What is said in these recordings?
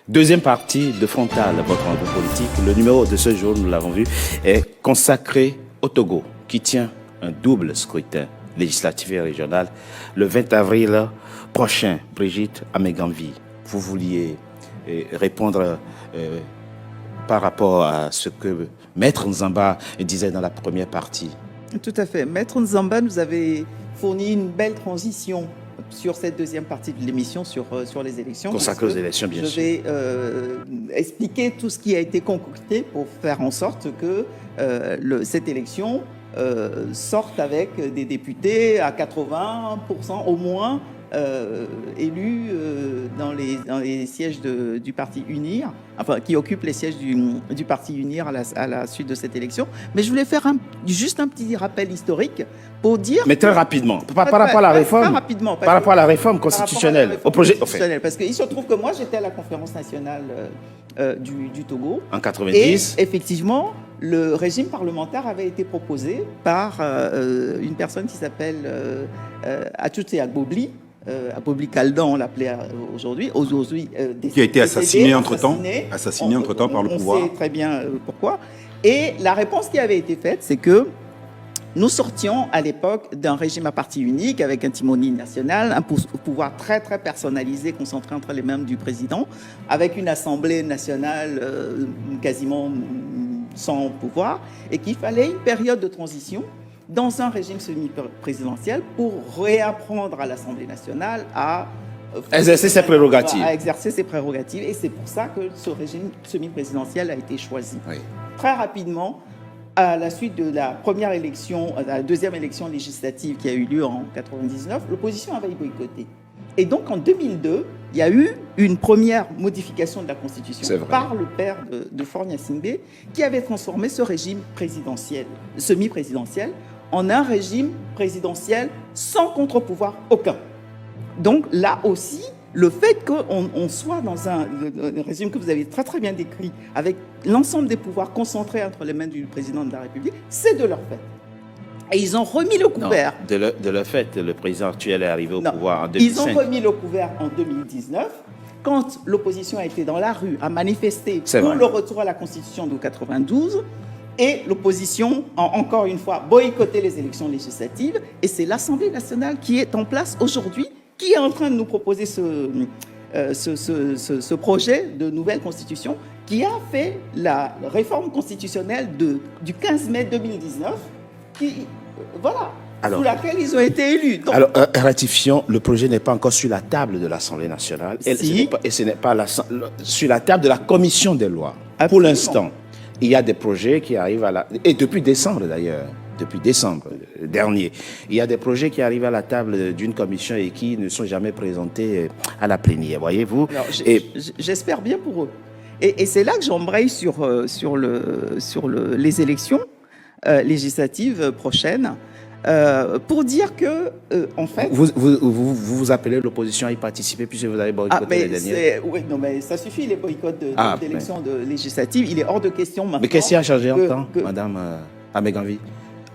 Deuxième partie de Frontal, votre rendez-vous politique. Le numéro de ce jour, nous l'avons vu, est consacré au Togo, qui tient un double scrutin législatif et régional le 20 avril prochain. Brigitte Ameganvi, vous vouliez répondre par rapport à ce que Maître Nzamba disait dans la première partie. Tout à fait. Maître Nzamba nous avait fourni une belle transition sur cette deuxième partie de l'émission sur les élections. Consacrée aux élections, bien sûr. Je vais expliquer tout ce qui a été concocté pour faire en sorte que cette élection sorte avec des députés à 80% au moins élus dans les sièges du parti UNIR, enfin qui occupent les sièges du parti UNIR à la suite de cette élection. Mais je voulais faire juste un petit rappel historique pour dire... Mais très rapidement, par rapport à la réforme, par rapport à la réforme constitutionnelle, au projet... Parce qu'il se trouve que moi j'étais à la conférence nationale du Togo. En 90. Et effectivement, le régime parlementaire avait été proposé par une personne qui s'appelle Atouté Agbobli. Abobli Kaldan, on l'appelait aujourd'hui, qui a été assassiné entre-temps par le pouvoir. On sait très bien pourquoi. Et la réponse qui avait été faite, c'est que nous sortions à l'époque d'un régime à parti unique avec un timonier national, un pouvoir très très personnalisé, concentré entre les mains du président, avec une assemblée nationale quasiment sans pouvoir, et qu'il fallait une période de transition dans un régime semi-présidentiel pour réapprendre à l'Assemblée nationale à exercer ses prérogatives. Et c'est pour ça que ce régime semi-présidentiel a été choisi. Oui. Très rapidement, à la suite de la première élection, la deuxième élection législative qui a eu lieu en 1999, l'opposition avait boycotté. Et donc en 2002, il y a eu une première modification de la Constitution par le père de Faure Gnassingbé qui avait transformé ce régime présidentiel, semi-présidentiel en un régime présidentiel sans contre-pouvoir aucun. Donc là aussi, le fait qu'on soit dans un régime que vous avez très très bien décrit, avec l'ensemble des pouvoirs concentrés entre les mains du président de la République, c'est de leur fait. Et ils ont remis le couvert. Non, de le fait, le président actuel est arrivé au pouvoir en 2005. Ils ont remis le couvert en 2019, quand l'opposition a été dans la rue, a manifesté pour le retour à la Constitution de 92, et l'opposition a encore une fois boycotté les élections législatives, et c'est l'Assemblée nationale qui est en place aujourd'hui, qui est en train de nous proposer ce projet de nouvelle constitution, qui a fait la réforme constitutionnelle du 15 mai 2019, sous laquelle ils ont été élus. Donc, alors, ratifions, le projet n'est pas encore sur la table de l'Assemblée nationale, et ce n'est pas sur la table de la Commission des lois. Absolument. Pour l'instant, il y a des projets qui arrivent et depuis décembre d'ailleurs, depuis décembre dernier, il y a des projets qui arrivent à la table d'une commission et qui ne sont jamais présentés à la plénière, voyez-vous. J'espère bien pour eux. Et c'est là que j'embraye sur les élections législatives prochaines, pour dire que, en fait... Vous appelez l'opposition à y participer puisque vous avez boycotté les dernières. Oui, non, mais ça suffit, les boycotts d'élections législatives. Il est hors de question maintenant... Mais qu'est-ce qui a changé en temps, Madame Ameganvi?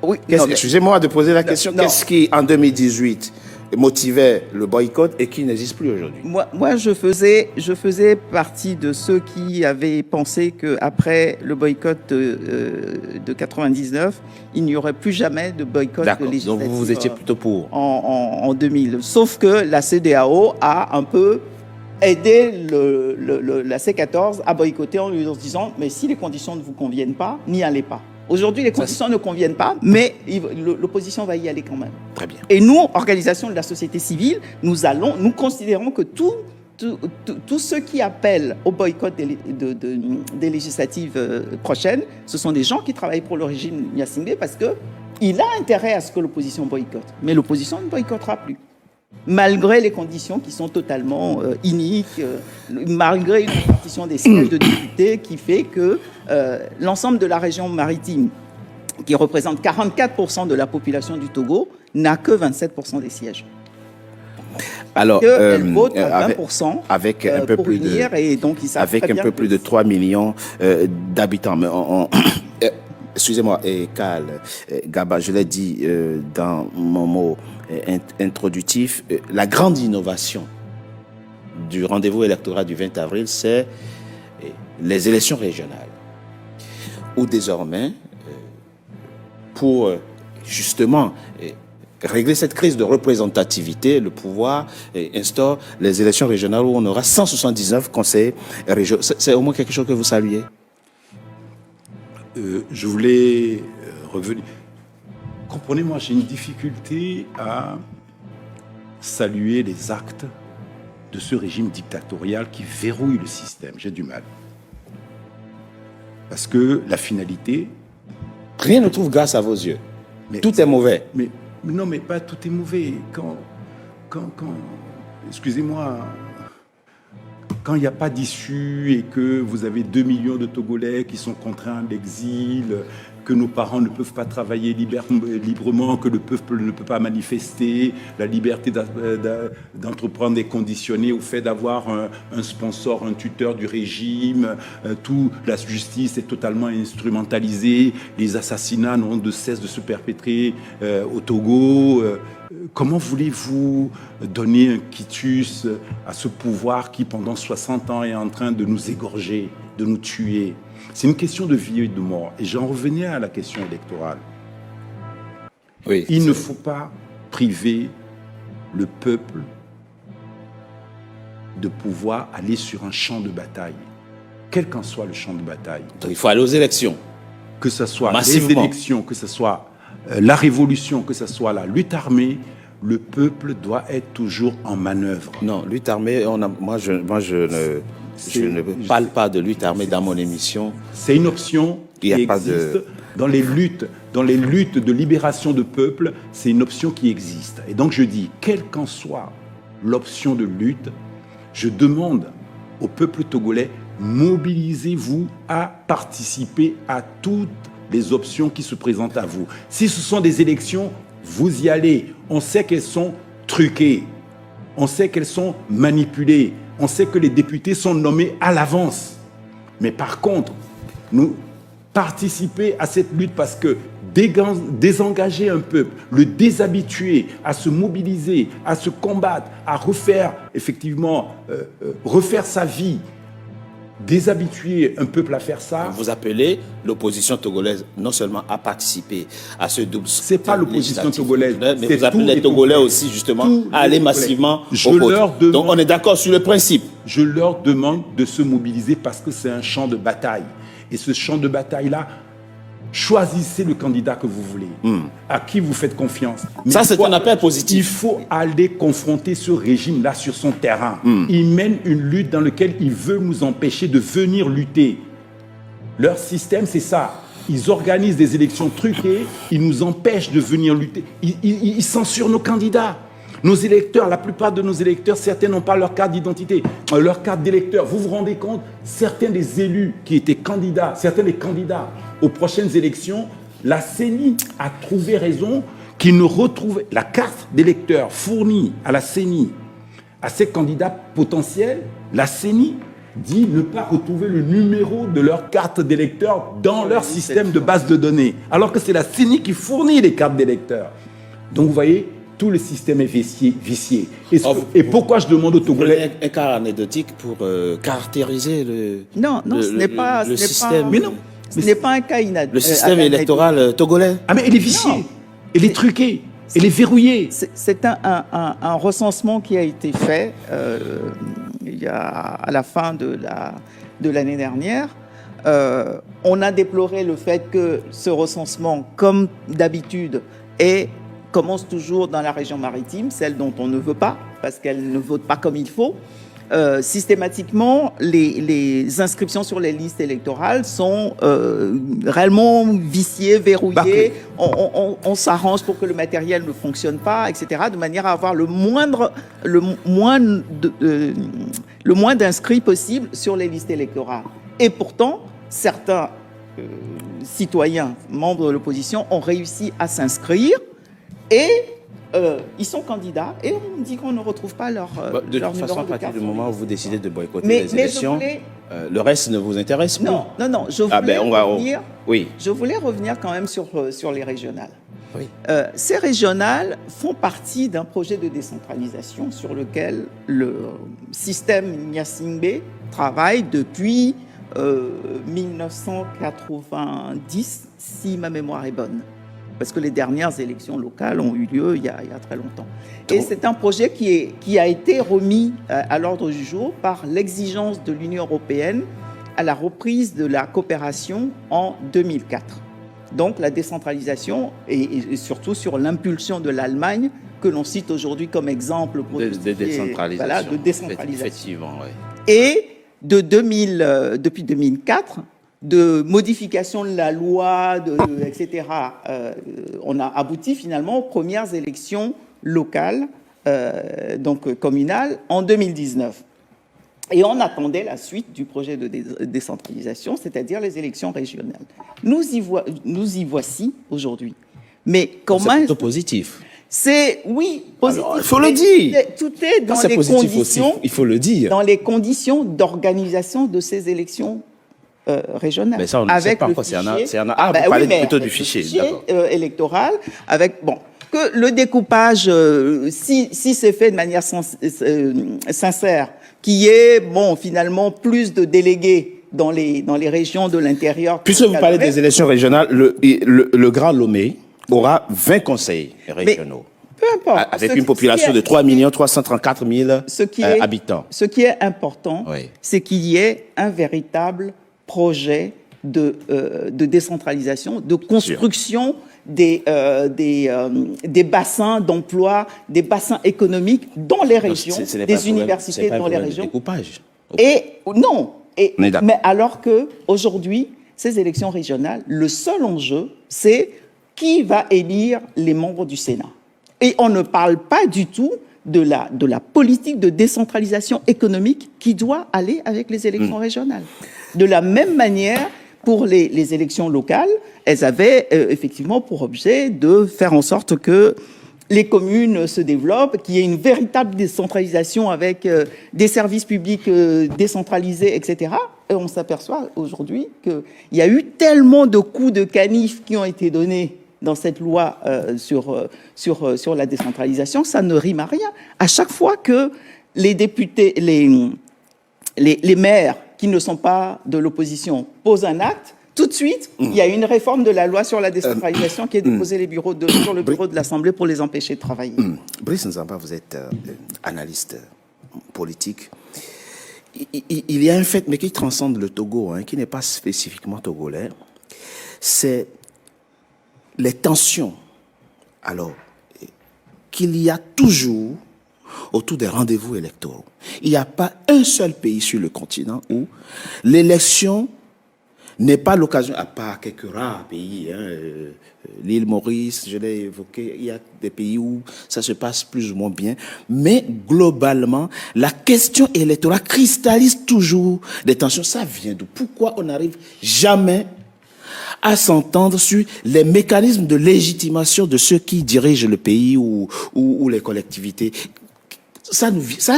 Oui, excusez-moi de poser la question. Qu'est-ce qui, en 2018, motivait le boycott et qui n'existe plus aujourd'hui? Moi, je faisais partie de ceux qui avaient pensé qu'après le boycott de 99, il n'y aurait plus jamais de boycott législatif. Donc vous étiez plutôt pour en 2000. Sauf que la CEDEAO a un peu aidé la C14 à boycotter en lui disant « mais si les conditions ne vous conviennent pas, n'y allez pas ». Aujourd'hui, les conditions ne conviennent pas, mais l'opposition va y aller quand même. Très bien. Et nous, organisation de la société civile, nous considérons que tous ceux qui appellent au boycott des législatives prochaines, ce sont des gens qui travaillent pour le régime Gnassingbé parce qu'il a intérêt à ce que l'opposition boycotte. Mais l'opposition ne boycottera plus. Malgré les conditions qui sont totalement iniques, malgré une répartition des sièges de députés qui fait que l'ensemble de la région maritime, qui représente 44% de la population du Togo, n'a que 27% des sièges. Alors, elle vote à 20% avec un peu plus unir, et donc ils savent avec un peu plus de 3 millions d'habitants. Mais excusez-moi, Karl Gaba, je l'ai dit dans mon mot introductif, la grande innovation du rendez-vous électoral du 20 avril, c'est les élections régionales. Où désormais, pour justement régler cette crise de représentativité, le pouvoir instaure les élections régionales où on aura 179 conseillers régionaux. C'est au moins quelque chose que vous saluez? Je voulais revenir. Comprenez-moi, j'ai une difficulté à saluer les actes de ce régime dictatorial qui verrouille le système. J'ai du mal. Parce que la finalité... Rien ne trouve grâce à vos yeux. Mais tout est mauvais. Mais non, mais pas tout est mauvais. Excusez-moi, quand il n'y a pas d'issue et que vous avez 2 millions de Togolais qui sont contraints à l'exil, que nos parents ne peuvent pas travailler librement, que le peuple ne peut pas manifester, la liberté d'entreprendre est conditionnée au fait d'avoir un sponsor, un tuteur du régime, la justice est totalement instrumentalisée, les assassinats n'ont de cesse de se perpétrer au Togo. Comment voulez-vous donner un quitus à ce pouvoir qui, pendant 60 ans, est en train de nous égorger, de nous tuer? C'est une question de vie et de mort. Et j'en revenais à la question électorale. Oui, il ne faut pas priver le peuple de pouvoir aller sur un champ de bataille, quel qu'en soit le champ de bataille. Donc il faut aller aux élections. Que ce soit massivement. Les élections, que ce soit la révolution, que ce soit la lutte armée, le peuple doit être toujours en manœuvre. Non, lutte armée, je ne parle pas de lutte armée dans mon émission. C'est une option qui existe dans les luttes de libération de peuple. C'est une option qui existe. Et donc je dis, quelle qu'en soit l'option de lutte, je demande au peuple togolais, mobilisez-vous à participer à toutes les options qui se présentent à vous. Si ce sont des élections, vous y allez. On sait qu'elles sont truquées. On sait qu'elles sont manipulées. On sait que les députés sont nommés à l'avance. Mais par contre, nous participer à cette lutte parce que désengager un peuple, le déshabituer à se mobiliser, à se combattre, à refaire, effectivement, refaire sa vie, déshabituer un peuple à faire ça. Vous appelez l'opposition togolaise non seulement à participer à ce double scrutin. C'est pas l'opposition togolaise. Mais vous appelez les Togolais aussi justement à aller massivement au vote. Donc on est d'accord sur le principe. Je leur demande de se mobiliser parce que c'est un champ de bataille. Et ce champ de bataille-là, choisissez le candidat que vous voulez, à qui vous faites confiance. Mais ça, c'est un appel positif. Il faut aller confronter ce régime-là sur son terrain. Il mène une lutte dans laquelle il veut nous empêcher de venir lutter. Leur système, c'est ça. Ils organisent des élections truquées, ils nous empêchent de venir lutter. Ils censurent nos candidats. Nos électeurs, la plupart de nos électeurs, certains n'ont pas leur carte d'identité, leur carte d'électeur. Vous vous rendez compte, certains des élus qui étaient candidats, certains des candidats aux prochaines élections, la CENI a trouvé raison qu'ils ne retrouvaient la carte d'électeur fournie à la CENI, à ces candidats potentiels. La CENI dit ne pas retrouver le numéro de leur carte d'électeur dans leur système de base de données, alors que c'est la CENI qui fournit les cartes d'électeurs. Donc vous voyez, tout le système est vicié. Et pourquoi je demande aux Togolais... Un cas anecdotique pour caractériser le système. Mais non, ce n'est pas un cas inadmissible. Le système électoral togolais. Ah mais il est vicié, il est truqué, il est verrouillé. C'est un recensement qui a été fait à la fin de l'année dernière. On a déploré le fait que ce recensement, comme d'habitude, commence toujours dans la région maritime, celle dont on ne veut pas, parce qu'elle ne vote pas comme il faut. Systématiquement, les inscriptions sur les listes électorales sont réellement viciées, verrouillées. On s'arrange pour que le matériel ne fonctionne pas, etc., de manière à avoir le moins d'inscrits possible sur les listes électorales. Et pourtant, certains citoyens, membres de l'opposition, ont réussi à s'inscrire. Et ils sont candidats et on dit qu'on ne retrouve pas leur de toute façon, à partir du moment où vous décidez de boycotter les élections, le reste ne vous intéresse plus. Non. Je voulais revenir quand même sur les régionales. Oui. Ces régionales font partie d'un projet de décentralisation sur lequel le système Gnassingbé travaille depuis 1990, si ma mémoire est bonne. Parce que les dernières élections locales ont eu lieu il y a très longtemps. Et c'est un projet qui a été remis à l'ordre du jour par l'exigence de l'Union européenne à la reprise de la coopération en 2004. Donc la décentralisation, et surtout sur l'impulsion de l'Allemagne, que l'on cite aujourd'hui comme exemple pour de décentralisation. Voilà, de décentralisation. Effectivement, oui. Et depuis 2004, de modification de la loi, etc., on a abouti finalement aux premières élections locales, donc communales, en 2019. Et on attendait la suite du projet de décentralisation, c'est-à-dire les élections régionales. Nous y voici aujourd'hui. Mais comment... C'est plutôt positif. Oui, positif. Alors, il faut le dire. Tout est dans les conditions... Aussi, il faut le dire. Dans les conditions d'organisation de ces élections régionales. Mais ça, on ne sait pas. Vous parlez plutôt du fichier. Électoral, avec... Bon, que le découpage, si c'est fait de manière sincère, qu'il y ait, finalement, plus de délégués dans les régions de l'intérieur. Puisque vous parlez des élections régionales, le Grand Lomé aura 20 conseils régionaux. Peu importe. Avec une population de 3 334 000 habitants. Ce qui est important, c'est qu'il y ait un véritable projet de décentralisation, de construction des bassins d'emploi, des bassins économiques dans les régions, des universités dans les régions. Découpage. Mais alors que aujourd'hui, ces élections régionales, le seul enjeu, c'est qui va élire les membres du Sénat. Et on ne parle pas du tout de la politique de décentralisation économique qui doit aller avec les élections régionales. De la même manière, pour les élections locales, elles avaient effectivement pour objet de faire en sorte que les communes se développent, qu'il y ait une véritable décentralisation avec des services publics décentralisés, etc. Et on s'aperçoit aujourd'hui qu'il y a eu tellement de coups de canif qui ont été donnés dans cette loi sur la décentralisation, ça ne rime à rien. À chaque fois que les députés, les maires qui ne sont pas de l'opposition posent un acte, tout de suite, il y a une réforme de la loi sur la décentralisation qui est déposée sur le bureau de l'Assemblée pour les empêcher de travailler. Brice Nzamba, vous êtes analyste politique. Il y a un fait, mais qui transcende le Togo, qui n'est pas spécifiquement togolais, c'est les tensions, alors, qu'il y a toujours autour des rendez-vous électoraux. Il n'y a pas un seul pays sur le continent où l'élection n'est pas l'occasion, à part quelques rares pays, l'île Maurice, je l'ai évoqué, il y a des pays où ça se passe plus ou moins bien, mais globalement, la question électorale cristallise toujours des tensions. Ça vient d'où? Pourquoi on n'arrive jamais à s'entendre sur les mécanismes de légitimation de ceux qui dirigent le pays ou les collectivités? Ça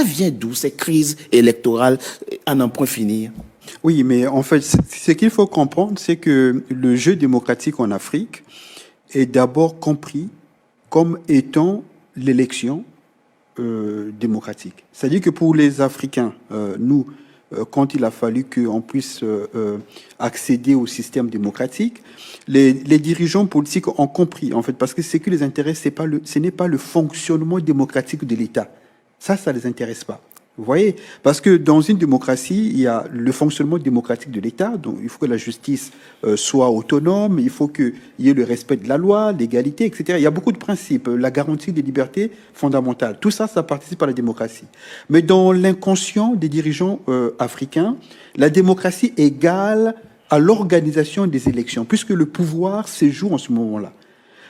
vient d'où, ces crises électorales à n'en point finir? Oui, mais en fait, ce qu'il faut comprendre, c'est que le jeu démocratique en Afrique est d'abord compris comme étant l'élection démocratique. C'est-à-dire que pour les Africains, nous, quand il a fallu qu'on puisse accéder au système démocratique, les dirigeants politiques ont compris, en fait, parce que ce qui les intéresse, ce n'est pas le fonctionnement démocratique de l'État. Ça les intéresse pas. Vous voyez? Parce que dans une démocratie, il y a le fonctionnement démocratique de l'État, donc il faut que la justice soit autonome, il faut qu'il y ait le respect de la loi, l'égalité, etc. Il y a beaucoup de principes, la garantie des libertés fondamentales. Tout ça, ça participe à la démocratie. Mais dans l'inconscient des dirigeants africains, la démocratie égale à l'organisation des élections, puisque le pouvoir se joue en ce moment-là.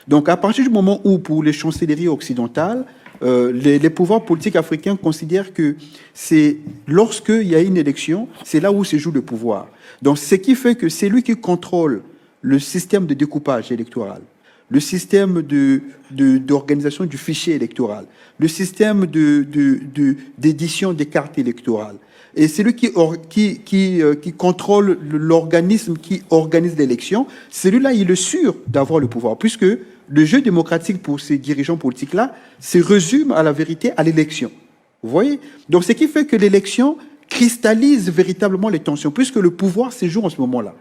Donc à partir du moment où, pour les chancelleries occidentales, les pouvoirs politiques africains considèrent que c'est lorsqu'il y a une élection, c'est là où se joue le pouvoir. Donc, ce qui fait que c'est lui qui contrôle le système de découpage électoral, le système d'organisation du fichier électoral, le système d'édition des cartes électorales. Et c'est lui qui contrôle l'organisme qui organise l'élection. Celui-là, il est sûr d'avoir le pouvoir, puisque le jeu démocratique pour ces dirigeants politiques-là se résume à la vérité à l'élection. Vous voyez? Donc, ce qui fait que l'élection cristallise véritablement les tensions, puisque le pouvoir séjourne en ce moment-là.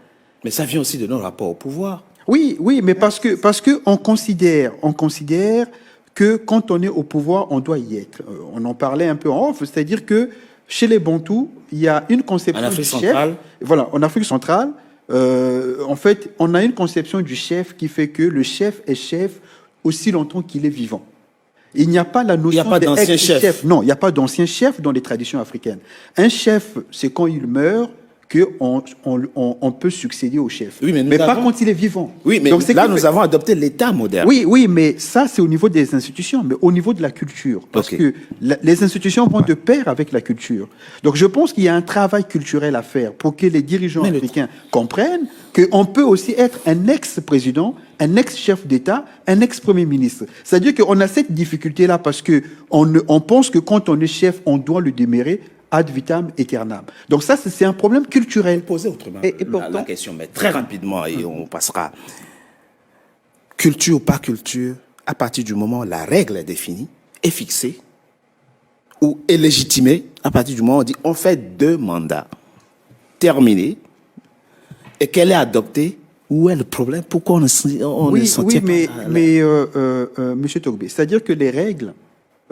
Mais ça vient aussi de nos rapports au pouvoir. Oui, mais parce que on considère que quand on est au pouvoir, on doit y être. On en parlait un peu en off, c'est-à-dire que chez les Bantous, il y a une conception En Afrique du chef. centrale. Voilà, en Afrique centrale, en fait, on a une conception du chef qui fait que le chef est chef aussi longtemps qu'il est vivant. Il n'y a pas la notion d'ancien chef. Non, il n'y a pas d'ancien chef dans les traditions africaines. Un chef, c'est quand il meurt qu'on peut succéder au chef. Oui, mais pas quand il est vivant. Oui, mais Donc, là, nous avons adopté l'État moderne. Oui, mais ça, c'est au niveau des institutions, mais au niveau de la culture. Parce que les institutions vont de pair avec la culture. Donc, je pense qu'il y a un travail culturel à faire pour que les dirigeants africains comprennent qu'on peut aussi être un ex-président, un ex-chef d'État, un ex-premier ministre. C'est-à-dire qu'on a cette difficulté-là parce qu'on pense que quand on est chef, on doit le demeurer ad vitam aeternam. Donc ça, c'est un problème culturel. Poser autrement Et pourtant, la question, mais très rapidement, et on passera. Culture ou pas culture, à partir du moment où la règle est définie, est fixée, ou est légitimée, à partir du moment où on dit on fait 2 mandats terminés, et qu'elle est adoptée, où est le problème? Pourquoi on ne s'en tient pas Monsieur Togbé, c'est-à-dire que les règles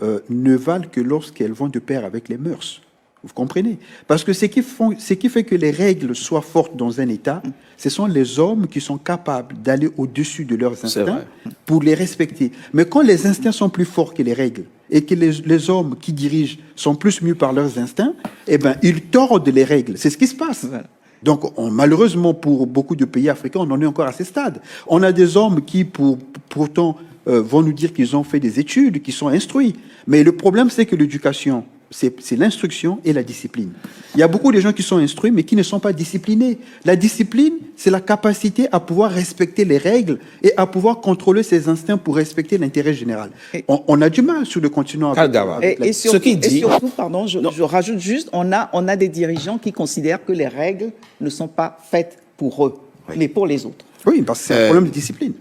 ne valent que lorsqu'elles vont de pair avec les mœurs. Vous comprenez? Parce que ce qui fait que les règles soient fortes dans un État, ce sont les hommes qui sont capables d'aller au-dessus de leurs instincts pour les respecter. Mais quand les instincts sont plus forts que les règles et que les hommes qui dirigent sont plus mus par leurs instincts, eh ben, ils tordent les règles. C'est ce qui se passe. Voilà. Donc, malheureusement, pour beaucoup de pays africains, on en est encore à ces stades. On a des hommes qui, pourtant, vont nous dire qu'ils ont fait des études, qu'ils sont instruits. Mais le problème, c'est que l'éducation, c'est l'instruction et la discipline. Il y a beaucoup de gens qui sont instruits, mais qui ne sont pas disciplinés. La discipline, c'est la capacité à pouvoir respecter les règles et à pouvoir contrôler ses instincts pour respecter l'intérêt général. On a du mal sur le continent. Et surtout, pardon, je rajoute juste, on a des dirigeants qui considèrent que les règles ne sont pas faites pour eux, mais pour les autres. Oui, parce que c'est un problème de discipline.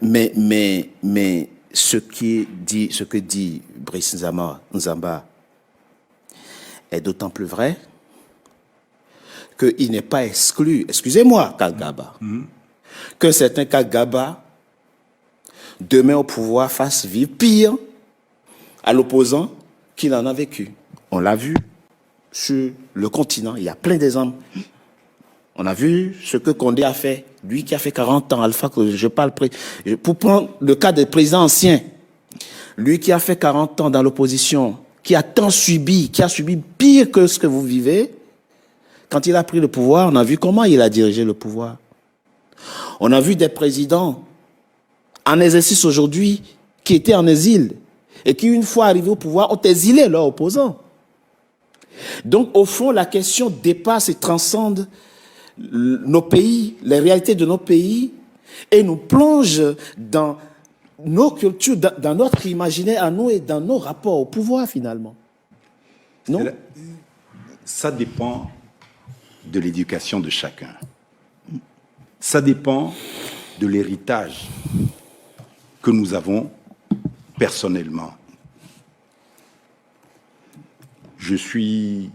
Mais ce que dit Brice Nzamba est d'autant plus vrai qu'il n'est pas exclu, excusez-moi, Kagaba, que certains Kagaba, demain au pouvoir, fassent vivre pire à l'opposant qu'il en a vécu. On l'a vu sur le continent, il y a plein d'exemples. On a vu ce que Condé a fait, lui qui a fait 40 ans, Alpha, je parle, pour prendre le cas des présidents anciens, lui qui a fait 40 ans dans l'opposition, qui a tant subi, qui a subi pire que ce que vous vivez, quand il a pris le pouvoir, on a vu comment il a dirigé le pouvoir. On a vu des présidents en exercice aujourd'hui qui étaient en exil et qui, une fois arrivés au pouvoir, ont exilé leurs opposants. Donc, au fond, la question dépasse et transcende nos pays, les réalités de nos pays, et nous plonge dans nos cultures, dans notre imaginaire à nous et dans nos rapports au pouvoir, finalement. Non? Ça dépend de l'éducation de chacun. Ça dépend de l'héritage que nous avons personnellement. Je suis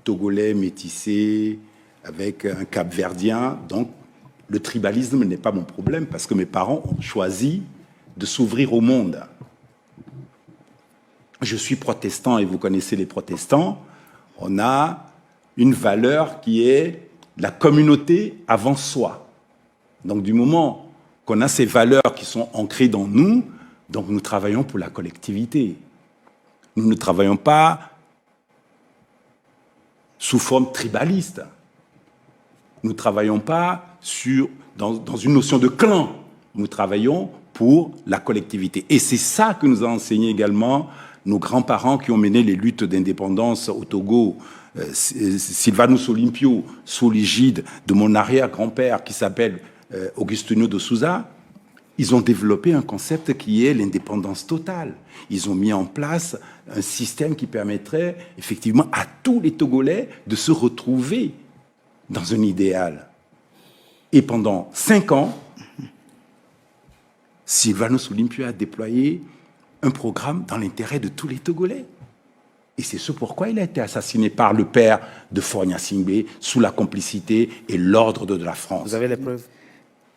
togolais, métissé, avec un cap-verdien, donc le tribalisme n'est pas mon problème parce que mes parents ont choisi de s'ouvrir au monde. Je suis protestant et vous connaissez les protestants. On a une valeur qui est la communauté avant soi. Donc du moment qu'on a ces valeurs qui sont ancrées dans nous, donc nous travaillons pour la collectivité. Nous ne travaillons pas sous forme tribaliste. Nous ne travaillons pas dans une notion de clan. Nous travaillons pour la collectivité. Et c'est ça que nous a enseigné également nos grands-parents qui ont mené les luttes d'indépendance au Togo. Sylvanus Olympio, sous l'égide de mon arrière-grand-père qui s'appelle Augustinio de Souza, ils ont développé un concept qui est l'indépendance totale. Ils ont mis en place un système qui permettrait effectivement à tous les Togolais de se retrouver dans un idéal. Et pendant 5 ans, Sylvanus Olympio a déployé un programme dans l'intérêt de tous les Togolais. Et c'est ce pourquoi il a été assassiné par le père de Faure Gnassingbé sous la complicité et l'ordre de la France. Vous avez les preuves?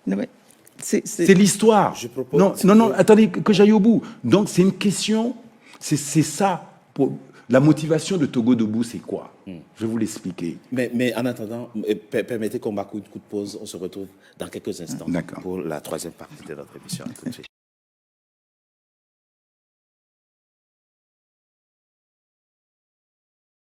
Non, mais C'est l'histoire. Je propose- Non, attendez que j'aille au bout. Donc c'est une question, c'est ça. La motivation de Togo Debout, c'est quoi? Je vais vous l'expliquer. Mais en attendant, permettez qu'on marque un coup de pause. On se retrouve dans quelques instants D'accord. pour la troisième partie de notre émission. À tout de suite.